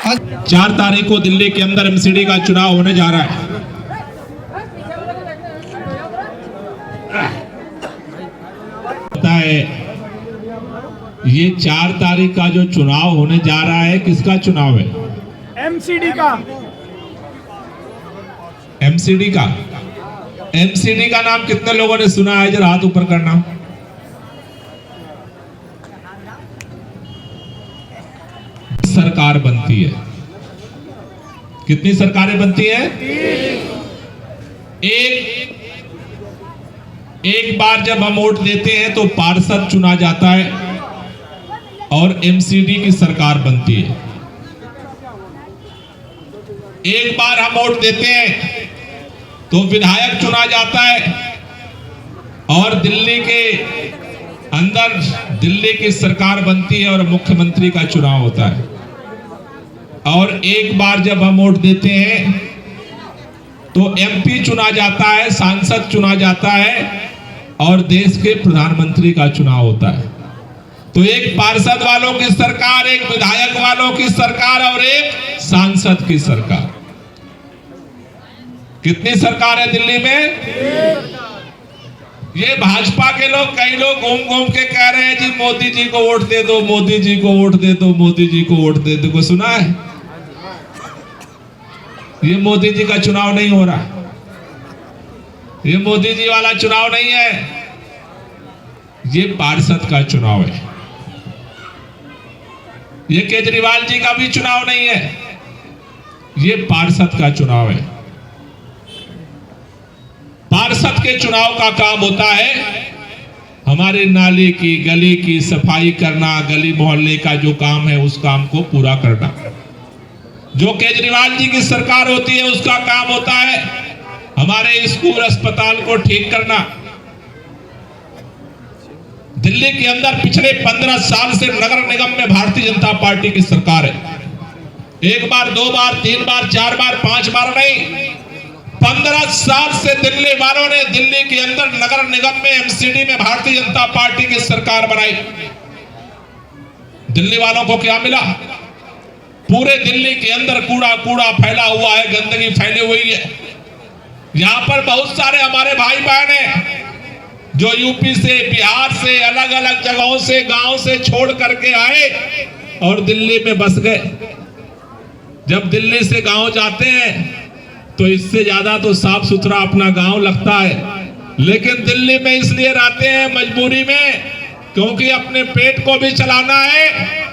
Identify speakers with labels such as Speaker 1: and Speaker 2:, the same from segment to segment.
Speaker 1: 4 तारीख को दिल्ली के अंदर एमसीडी का चुनाव होने जा रहा है। पता है ये 4 तारीख का जो चुनाव होने जा रहा है, किसका चुनाव है?
Speaker 2: एमसीडी का।
Speaker 1: एमसीडी का। एमसीडी का नाम कितने लोगों ने सुना है? जरा हाथ ऊपर करना। सरकार बनती है। कितनी सरकारें बनती है? एक बार जब हम वोट देते हैं तो पार्षद चुना जाता है और एमसीडी की सरकार बनती है। एक बार हम वोट देते हैं तो विधायक चुना जाता है और दिल्ली के अंदर दिल्ली की सरकार बनती है और मुख्यमंत्री का चुनाव होता है। और एक बार जब हम वोट देते हैं तो एमपी चुना जाता है, सांसद चुना जाता है और देश के प्रधानमंत्री का चुनाव होता है। तो एक पार्षद वालों की सरकार, एक विधायक वालों की सरकार और एक सांसद की सरकार। कितनी सरकार है दिल्ली में? ये भाजपा के लोग, कई लोग घूम घूम के कह रहे हैं जी मोदी जी को वोट दे दो, मोदी जी को वोट दे दो, मोदी जी को वोट दे दो। को सुना है? ये मोदी जी का चुनाव नहीं हो रहा, ये मोदी जी वाला चुनाव नहीं है, ये पार्षद का चुनाव है। ये केजरीवाल जी का भी चुनाव नहीं है, ये पार्षद का चुनाव है। पार्षद के चुनाव का काम होता है हमारे नाले की, गली की सफाई करना, गली मोहल्ले का जो काम है उस काम को पूरा करना। जो केजरीवाल जी की सरकार होती है उसका काम होता है हमारे स्कूल अस्पताल को ठीक करना। दिल्ली के अंदर पिछले 15 साल से नगर निगम में भारतीय जनता पार्टी की सरकार है। 1 बार, 2 बार, 3 बार, 4 बार, 5 बार नहीं, 15 साल से दिल्ली वालों ने दिल्ली के अंदर नगर निगम में एमसीडी में भारतीय जनता पार्टी की सरकार बनाई। दिल्ली वालों को क्या मिला? पूरे दिल्ली के अंदर कूड़ा कूड़ा फैला हुआ है, गंदगी फैली हुई है। यहां पर बहुत सारे हमारे भाई बहन हैं जो यूपी से, बिहार से, अलग अलग जगहों से, गांव से छोड़ करके आए और दिल्ली में बस गए। जब दिल्ली से गांव जाते हैं तो इससे ज्यादा तो साफ सुथरा अपना गांव लगता है, लेकिन दिल्ली में इसलिए रहते हैं मजबूरी में, क्योंकि अपने पेट को भी चलाना है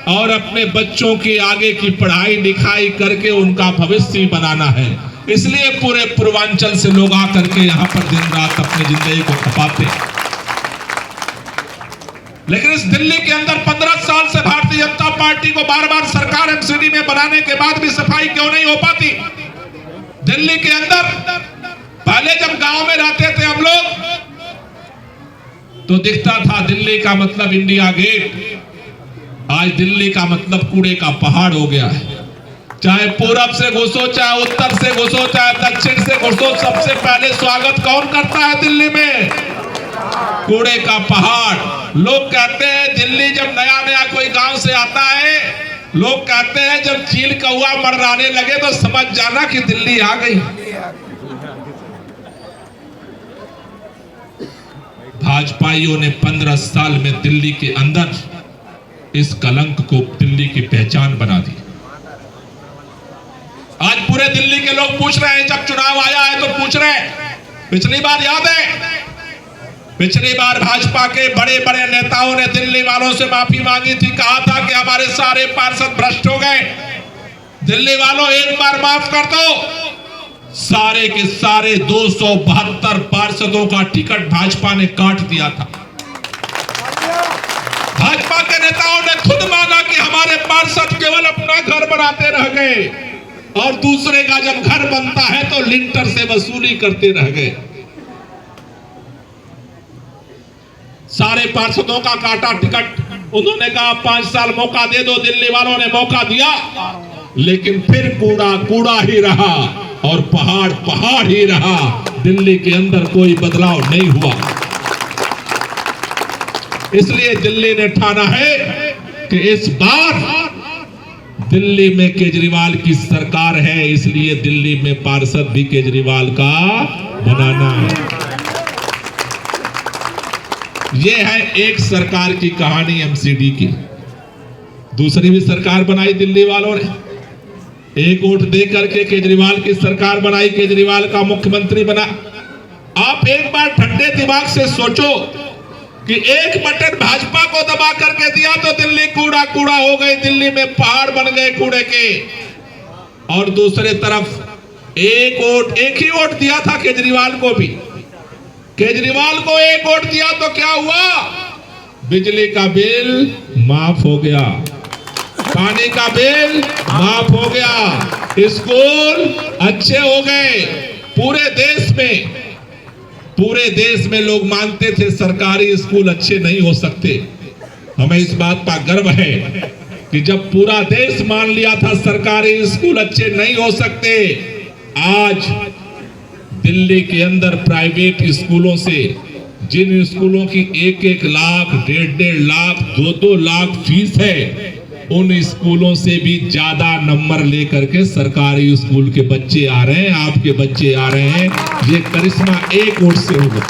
Speaker 1: और अपने बच्चों की आगे की पढ़ाई लिखाई करके उनका भविष्य बनाना है। इसलिए पूरे पूर्वांचल से लोग आकर के यहाँ पर दिन रात अपनी जिंदगी को खपाते। लेकिन इस दिल्ली के अंदर 15 साल से भारतीय जनता पार्टी को बार बार सरकार एमसीडी में बनाने के बाद भी सफाई क्यों नहीं हो पाती? दिल्ली के अंदर पहले जब गांव में रहते थे हम लोग तो दिखता था दिल्ली का मतलब इंडिया गेट, आज दिल्ली का मतलब कूड़े का पहाड़ हो गया है। चाहे पूरब से घुसो, चाहे उत्तर से घुसो, चाहे दक्षिण से घुसो, सबसे पहले स्वागत कौन करता है दिल्ली में? कूड़े का पहाड़। लोग कहते हैं दिल्ली जब नया नया कोई गांव से आता है, लोग कहते हैं जब चील कौआ मर्राने लगे तो समझ जाना कि दिल्ली आ गई। भाजपाइयों ने 15 साल में दिल्ली के अंदर इस कलंक को दिल्ली की पहचान बना दी। आज पूरे दिल्ली के लोग पूछ रहे हैं, जब चुनाव आया है तो पूछ रहे हैं, पिछली बार याद है, पिछली बार भाजपा के बड़े बड़े नेताओं ने दिल्ली वालों से माफी मांगी थी, कहा था कि हमारे सारे पार्षद भ्रष्ट हो गए, दिल्ली वालों एक बार माफ कर दो। सारे के सारे 272 पार्षदों का टिकट भाजपा ने काट दिया था। भाजपा के नेताओं ने खुद माना कि हमारे पार्षद केवल अपना घर बनाते रह गए और दूसरे का जब घर बनता है तो लिंटर से वसूली करते रह गए। सारे पार्षदों का काटा टिकट। उन्होंने कहा 5 साल मौका दे दो, दिल्ली वालों ने मौका दिया, लेकिन फिर कूड़ा कूड़ा ही रहा और पहाड़ पहाड़ ही रहा। दिल्ली के अंदर कोई बदलाव नहीं हुआ। इसलिए दिल्ली ने ठाना है कि इस बार दिल्ली में केजरीवाल की सरकार है, इसलिए दिल्ली में पार्षद भी केजरीवाल का बनाना है। ये है एक सरकार की कहानी एमसीडी की। दूसरी भी सरकार बनाई दिल्ली वालों ने, एक वोट दे करके केजरीवाल की सरकार बनाई, केजरीवाल का मुख्यमंत्री बना। आप एक बार ठंडे दिमाग से सोचो कि एक बटन भाजपा को दबा करके दिया तो दिल्ली कूड़ा कूड़ा हो गई, दिल्ली में पहाड़ बन गए कूड़े के। और दूसरे तरफ एक ही वोट दिया था केजरीवाल को भी, केजरीवाल को एक वोट दिया तो क्या हुआ? बिजली का बिल माफ हो गया, पानी का बिल माफ हो गया, स्कूल अच्छे हो गए। पूरे देश में लोग मानते थे सरकारी स्कूल अच्छे नहीं हो सकते। हमें इस बात का गर्व है कि जब पूरा देश मान लिया था सरकारी स्कूल अच्छे नहीं हो सकते, आज दिल्ली के अंदर प्राइवेट स्कूलों से, जिन स्कूलों की 1-1 लाख, 1.5 लाख, 2-2 लाख फीस है, उन स्कूलों से भी ज्यादा नंबर लेकर के सरकारी स्कूल के बच्चे आ रहे हैं, आपके बच्चे आ रहे हैं। ये करिश्मा एक वोट से होगा।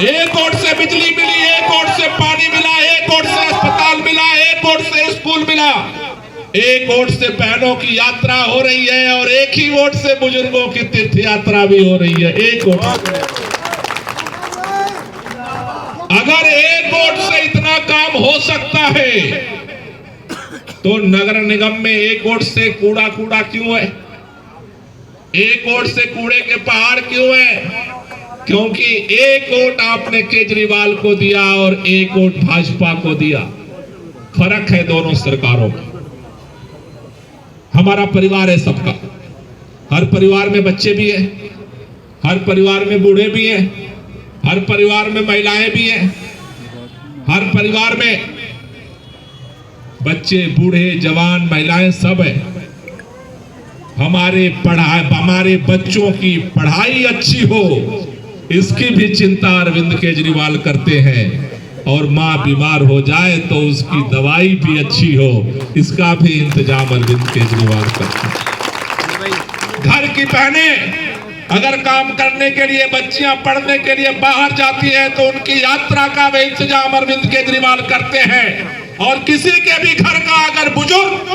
Speaker 1: एक वोट से बिजली मिली, एक वोट से पानी मिला, एक वोट से अस्पताल मिला, एक वोट से स्कूल मिला, एक वोट से बहनों की यात्रा हो रही है, और एक ही वोट से बुजुर्गों की तीर्थ यात्रा भी हो रही है। एक वोट। अगर एक वोट से इतना काम हो सकता है तो नगर निगम में एक वोट से कूड़ा कूड़ा क्यों है? एक वोट से कूड़े के पहाड़ क्यों है? क्योंकि एक वोट आपने केजरीवाल को दिया और एक वोट भाजपा को दिया। फर्क है दोनों सरकारों में। हमारा परिवार है सबका, हर परिवार में बच्चे भी हैं, हर परिवार में बूढ़े भी हैं, हर परिवार में महिलाएं भी हैं, हर परिवार में बच्चे, बूढ़े, जवान, महिलाएं सब है। हमारे बच्चों की पढ़ाई अच्छी हो, इसकी भी चिंता अरविंद केजरीवाल करते हैं, और माँ बीमार हो जाए तो उसकी दवाई भी अच्छी हो, इसका भी इंतजाम अरविंद केजरीवाल करते हैं। घर की बहनें अगर काम करने के लिए, बच्चियां पढ़ने के लिए बाहर जाती हैं तो उनकी यात्रा का भी इंतजाम अरविंद केजरीवाल करते हैं। और किसी के भी घर का अगर बुजुर्ग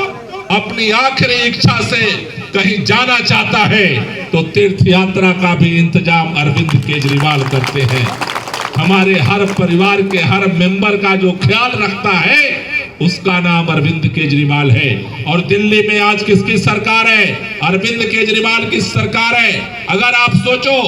Speaker 1: अपनी आखिरी इच्छा से कहीं जाना चाहता है तो तीर्थ यात्रा का भी इंतजाम अरविंद केजरीवाल करते हैं। हमारे हर परिवार के हर मेंबर का जो ख्याल रखता है उसका नाम अरविंद केजरीवाल है। और दिल्ली में आज किसकी सरकार है? अरविंद केजरीवाल की सरकार है। अगर आप सोचो,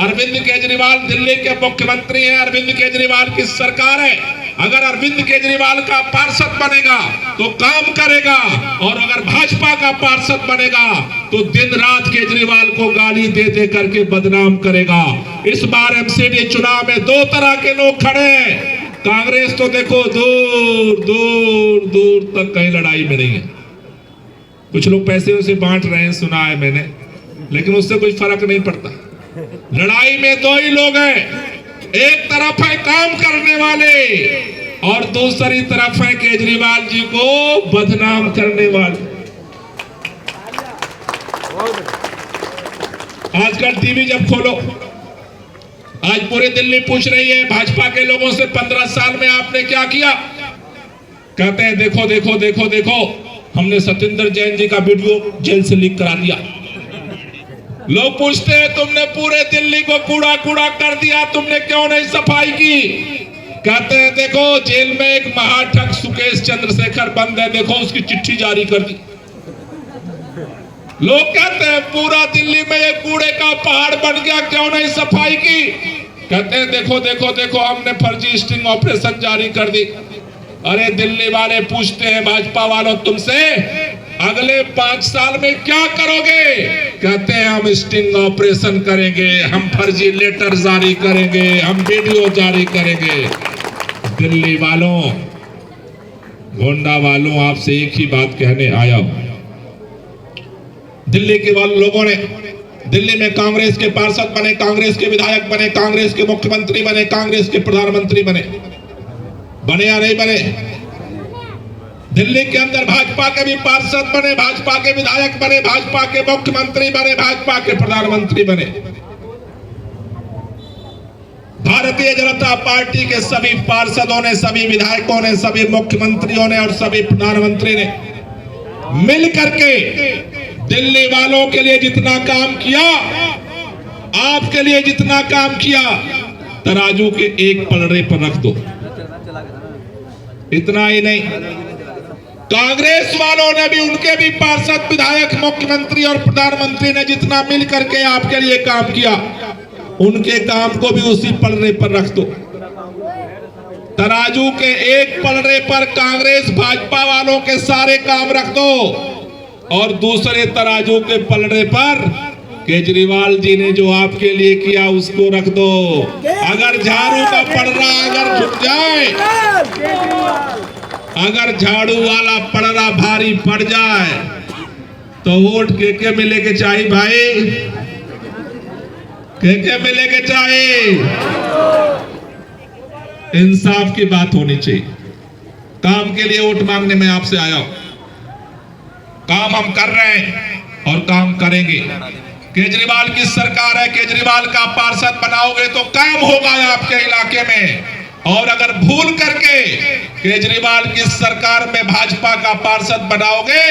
Speaker 1: अरविंद केजरीवाल दिल्ली के मुख्यमंत्री हैं, अरविंद केजरीवाल की सरकार है। अगर अरविंद केजरीवाल का पार्षद बनेगा तो काम करेगा, और अगर भाजपा का पार्षद बनेगा तो दिन रात केजरीवाल को गाली दे दे करके बदनाम करेगा। इस बार एमसीडी चुनाव में दो तरह के लोग खड़े हैं। कांग्रेस तो देखो दूर दूर दूर तक कहीं लड़ाई में नहीं है, कुछ लोग पैसे उसे बांट रहे हैं, सुना है मैंने, लेकिन उससे कोई फर्क नहीं पड़ता। लड़ाई में दो ही लोग हैं, एक तरफ है काम करने वाले और दूसरी तरफ है केजरीवाल जी को बदनाम करने वाले। आजकल टीवी जब खोलो, आज पूरी दिल्ली पूछ रही है भाजपा के लोगों से 15 साल में आपने क्या किया? कहते हैं देखो देखो देखो देखो, हमने सत्येंद्र जैन जी का वीडियो जेल से लीक करा दिया। लोग पूछते हैं तुमने पूरे दिल्ली को कूड़ा कूड़ा कर दिया, तुमने क्यों नहीं सफाई की? कहते हैं देखो जेल में एक महाठग सुकेश चंद्रशेखर बंद है, देखो उसकी चिट्ठी जारी कर दी। लोग कहते हैं पूरा दिल्ली में ये कूड़े का पहाड़ बन गया, क्यों नहीं सफाई की? कहते हैं देखो देखो देखो, हमने फर्जी स्टिंग ऑपरेशन जारी कर दी। अरे दिल्ली वाले पूछते हैं भाजपा वालों तुमसे, अगले 5 साल में क्या करोगे? कहते हैं हम स्टिंग ऑपरेशन करेंगे, हम फर्जी लेटर जारी करेंगे, हम वीडियो जारी करेंगे। दिल्ली वालों, गोंडा वालों, आपसे एक ही बात कहने आया हूं। दिल्ली के लोगों ने दिल्ली में कांग्रेस के पार्षद बने, कांग्रेस के विधायक बने, कांग्रेस के मुख्यमंत्री बने, कांग्रेस के प्रधानमंत्री बने या नहीं बने? दिल्ली के अंदर भाजपा के भी पार्षद बने, भाजपा के विधायक बने, भाजपा के मुख्यमंत्री बने, भाजपा के प्रधानमंत्री बने। भारतीय जनता पार्टी के सभी पार्षदों ने, सभी विधायकों ने, सभी मुख्यमंत्रियों ने और सभी प्रधानमंत्री ने मिल करके दिल्ली वालों के लिए जितना काम किया, आपके लिए जितना काम किया, तराजू के एक पलड़े पर रख दो। इतना ही नहीं, कांग्रेस वालों ने भी, उनके भी पार्षद, विधायक, मुख्यमंत्री और प्रधानमंत्री ने जितना मिल करके आपके लिए काम किया, उनके काम को भी उसी पलड़े पर रख दो। तराजू के एक पलड़े पर कांग्रेस भाजपा वालों के सारे काम रख दो और दूसरे तराजू के पलड़े पर केजरीवाल जी ने जो आपके लिए किया उसको रख दो। अगर झाड़ू का पलड़ा अगर झुक जाए, अगर झाड़ू वाला पलड़ा भारी पड़ जाए तो वोट के मिले के चाहिए भाई, के मिले के चाहिए। इंसाफ की बात होनी चाहिए। काम के लिए वोट मांगने में आपसे आया हूं, काम हम कर रहे हैं और काम करेंगे। केजरीवाल की सरकार है, केजरीवाल का पार्षद बनाओगे तो काम होगा आपके इलाके में। और अगर भूल करके केजरीवाल की सरकार में भाजपा का पार्षद बनाओगे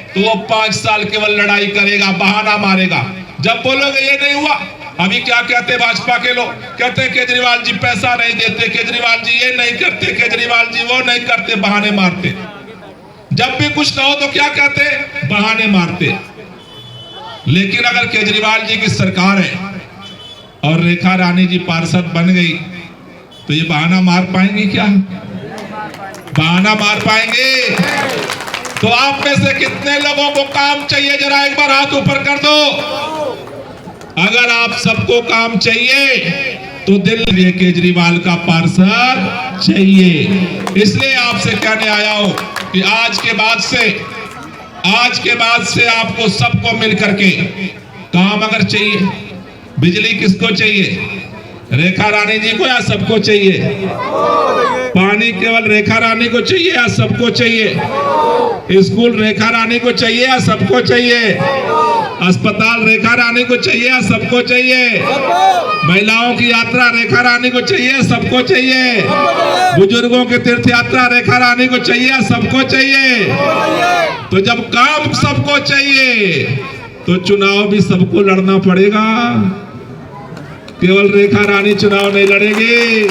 Speaker 1: तो वो 5 साल केवल लड़ाई करेगा, बहाना मारेगा। जब बोलोगे ये नहीं हुआ, अभी क्या कहते भाजपा के लोग, कहते केजरीवाल जी पैसा नहीं देते, केजरीवाल जी ये नहीं करते, केजरीवाल जी वो नहीं करते, बहाने मारते। जब भी कुछ ना हो तो क्या कहते, बहाने मारते। लेकिन अगर केजरीवाल जी की सरकार है और रेखा रानी जी पार्षद बन गई तो ये बहाना मार पाएंगे क्या? बहाना मार पाएंगे? तो आप में से कितने लोगों को काम चाहिए, जरा एक बार हाथ ऊपर कर दो। अगर आप सबको काम चाहिए तो दिल्ली केजरीवाल का पार्षद चाहिए। इसलिए आपसे कहने आया हूं कि आज के बाद से आपको सबको मिलकर के काम अगर चाहिए, बिजली किसको चाहिए, रेखा रानी जी को या सबको चाहिए? पानी केवल रेखा रानी को चाहिए या सबको चाहिए? स्कूल रेखा रानी को चाहिए या सबको चाहिए? अस्पताल रेखा रानी को चाहिए या सबको चाहिए? महिलाओं की यात्रा रेखा रानी को चाहिए, सबको चाहिए? बुजुर्गों की तीर्थ यात्रा रेखा रानी को चाहिए या सबको चाहिए? तो जब काम सबको चाहिए तो चुनाव भी सबको लड़ना पड़ेगा। केवल रेखा रानी चुनाव नहीं लड़ेगी,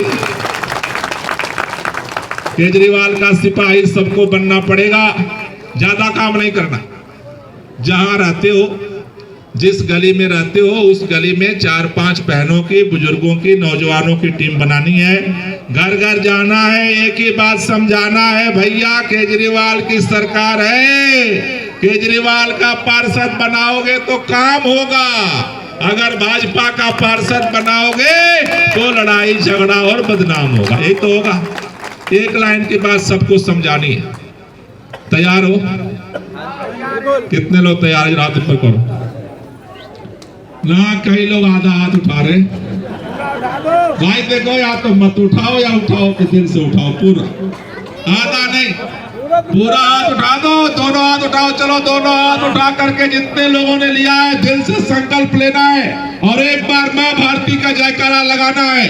Speaker 1: केजरीवाल का सिपाही सबको बनना पड़ेगा। ज्यादा काम नहीं करना। जहां रहते हो, जिस गली में रहते हो, उस गली में 4-5 बहनों की, बुजुर्गों की, नौजवानों की टीम बनानी है। घर घर जाना है, एक ही बात समझाना है, भैया केजरीवाल की सरकार है, केजरीवाल का पार्षद बनाओगे तो काम होगा। अगर भाजपा का पार्षद बनाओगे तो लड़ाई झगड़ा और बदनाम होगा। यही तो होगा। एक लाइन की बात सबको समझानी है। तैयार हो? कितने लोग तैयार हैं? रात पर करो ना। कई लोग आधा हाथ उठा रहे भाई। देखो, या तो मत उठाओ या उठाओ के दिल से उठाओ, पूरा आधा नहीं, पूरा हाथ उठा दो। दोनों हाथ उठाओ। चलो, दोनों हाथ उठा करके जितने लोगों ने लिया है दिल से संकल्प लेना है और एक बार मां भारती का जयकारा लगाना है।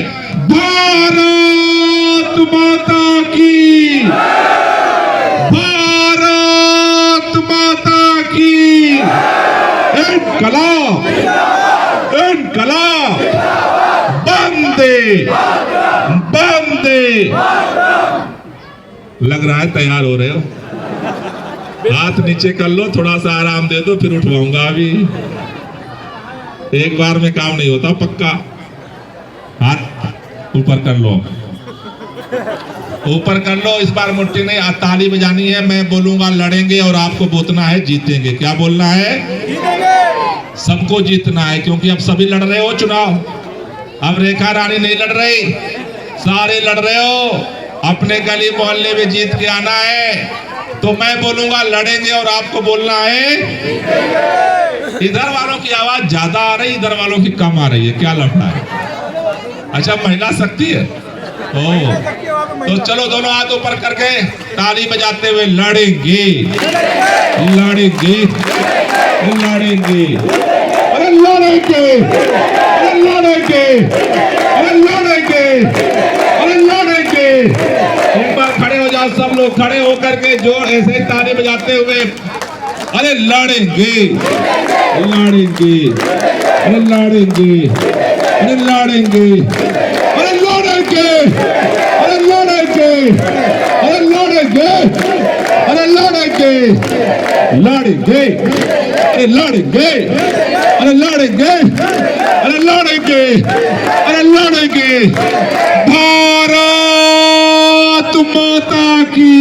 Speaker 1: भारत माता की, भारत माता की। इनकलाब, इनकलाब, बंदे, बंदे। लग रहा है तैयार हो रहे हो। हाथ नीचे कर लो, थोड़ा सा आराम दे दो, फिर उठवाऊंगा। अभी एक बार में काम नहीं होता, पक्का। हाथ ऊपर कर लो, ऊपर कर लो। इस बार मुट्ठी नहीं, ताली बजानी है। मैं बोलूंगा लड़ेंगे और आपको बोलना है जीतेंगे। क्या बोलना है? सबको जीतना है, क्योंकि अब सभी लड़ रहे हो चुनाव। अब रेखा रानी नहीं लड़ रही, सारे लड़ रहे हो। अपने गली मोहल्ले में जीत के आना है। तो मैं बोलूंगा लड़ेंगे और आपको बोलना है। इधर वालों की आवाज ज्यादा आ रही, इधर वालों की कम आ रही है। क्या लफड़ा है? अच्छा, महिला शक्ति है। तो चलो दोनों हाथ ऊपर करके ताली बजाते हुए लड़ेंगे लड़ेंगे लड़ेंगे अरे लड़ेंगे अरे लड़ेंगे अरे लड़ेंगे अरे लड़ेंगे। एक बार खड़े हो जाओ सब लोग, खड़े होकर के जोर ऐसे ताली बजाते हुए अरे लड़ेंगे लड़ेंगे अरे लड़ेंगे अरे लड़ेंगे अरे लड़ेंगे अरे लड़ेंगे अरे लड़ेंगे अरे लड़ेंगे लड़ेंगे अरे लड़ेंगे अरे लड़ेंगे अरे लड़ेंगे अरे लड़ेंगे। भारत माता की।